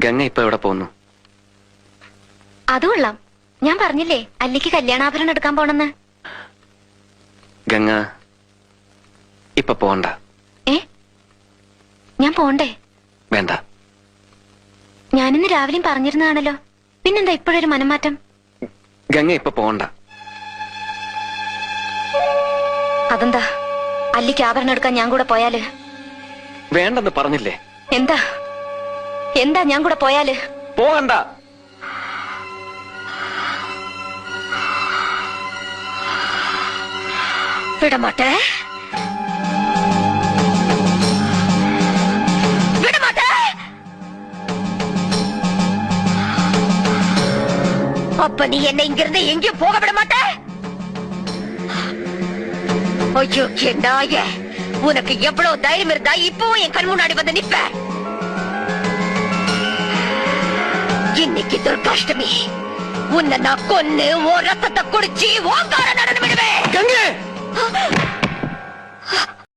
ഗംഗ ഇപ്പൊ എവിടെ പോകുന്നു? അത് കൊള്ളാം. ഞാൻ പറഞ്ഞില്ലേ അല്ലിക്ക് കല്യാണാഭരണം എടുക്കാൻ പോണെന്ന്. ഗംഗ ഇപ്പൊ പോണ്ട. ഞാൻ പോണ്ടേ? വേണ്ട. ഞാനിന്ന് രാവിലെയും പറഞ്ഞിരുന്നതാണല്ലോ, പിന്നെന്താ ഇപ്പോഴൊരു മനംമാറ്റം? ഗംഗ ഇപ്പൊ പോണ്ട. അതെന്താ? അല്ലിക്ക് ആഭരണം എടുക്കാൻ ഞാൻ കൂടെ പോയാല്? വേണ്ടെന്ന് പറഞ്ഞില്ലേ? എന്താ എന്താ ഞാൻ കൂടെ പോയാല്? പോകണ്ട. വിടമാട്ടെ, വിടമാട്ടെ. அப்ப நீ என்ன இங்கிருந்து எங்கேயும் போக விட மாட்ட? ஐயோ நாய, உனக்கு எவ்வளவு தைரியம் இருந்தா இப்பவும் என் கண் முன்னாடி வந்து நிப்ப? இன்னைக்கு துர்காஷ்டமி, உன்னை நான் கொன்னு ஓ ரத்தத்தை குடிச்சு ஓங்கார நடனம் விடுவேன்.